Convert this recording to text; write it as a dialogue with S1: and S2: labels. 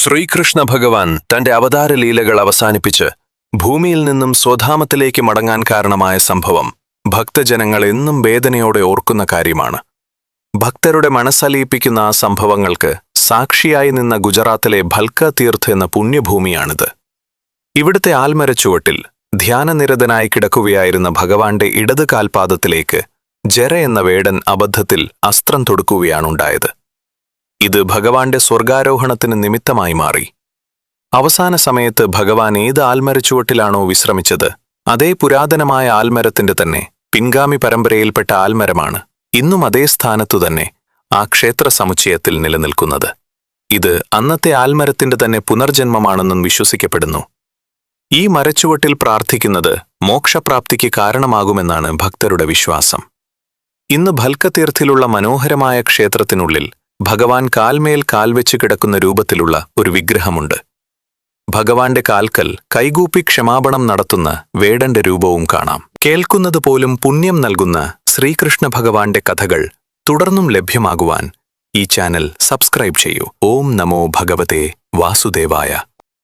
S1: ശ്രീകൃഷ്ണ ഭഗവാൻ തന്റെ അവതാര ലീലകൾ അവസാനിപ്പിച്ച് ഭൂമിയിൽ നിന്നും സ്വധാമത്തിലേക്ക് മടങ്ങാൻ കാരണമായ സംഭവം ഭക്തജനങ്ങൾ എന്നും വേദനയോടെ ഓർക്കുന്ന കാര്യമാണ്. ഭക്തരുടെ മനസ്സലിയിപ്പിക്കുന്ന ആ സംഭവങ്ങൾക്ക് സാക്ഷിയായി നിന്ന ഗുജറാത്തിലെ ഭൽക്ക തീർത്ത് എന്ന പുണ്യഭൂമിയാണിത്. ഇവിടുത്തെ ആൽമരച്ചുവട്ടിൽ ധ്യാനനിരതനായി കിടക്കുകയായിരുന്ന ഭഗവാന്റെ ഇടത് കാൽപാദത്തിലേക്ക് ജര എന്ന വേടൻ അബദ്ധത്തിൽ അസ്ത്രം തൊടുക്കുകയാണുണ്ടായത്. ഇത് ഭഗവാന്റെ സ്വർഗാരോഹണത്തിന് നിമിത്തമായി മാറി. അവസാന സമയത്ത് ഭഗവാൻ ഏത് ആൽമരച്ചുവട്ടിലാണോ വിശ്രമിച്ചത്, അതേ പുരാതനമായ ആൽമരത്തിന്റെ തന്നെ പിൻഗാമി പരമ്പരയിൽപ്പെട്ട ആൽമരമാണ് ഇന്നും അതേ സ്ഥാനത്തു തന്നെ ആ ക്ഷേത്ര സമുച്ചയത്തിൽ നിലനിൽക്കുന്നത്. ഇത് അന്നത്തെ ആൽമരത്തിന്റെ തന്നെ പുനർജന്മമാണെന്നും വിശ്വസിക്കപ്പെടുന്നു. ഈ മരച്ചുവട്ടിൽ പ്രാർത്ഥിക്കുന്നത് മോക്ഷപ്രാപ്തിക്ക് കാരണമാകുമെന്നാണ് ഭക്തരുടെ വിശ്വാസം. ഇന്ന് ഭൽക്ക തീർത്ഥിലുള്ള മനോഹരമായ ക്ഷേത്രത്തിനുള്ളിൽ ഭഗവാൻ കാൽമേൽ കാൽവെച്ച് കിടക്കുന്ന രൂപത്തിലുള്ള ഒരു വിഗ്രഹമുണ്ട്. ഭഗവാന്റെ കാൽക്കൽ കൈകൂപ്പി ക്ഷമാപണം നടത്തുന്ന വേടന്റെ രൂപവും കാണാം. കേൾക്കുന്നത് പോലും പുണ്യം നൽകുന്ന ശ്രീകൃഷ്ണ ഭഗവാന്റെ കഥകൾ തുടർന്നും ലഭ്യമാകുവാൻ ഈ ചാനൽ സബ്സ്ക്രൈബ് ചെയ്യൂ. ഓം നമോ ഭഗവതേ വാസുദേവായ.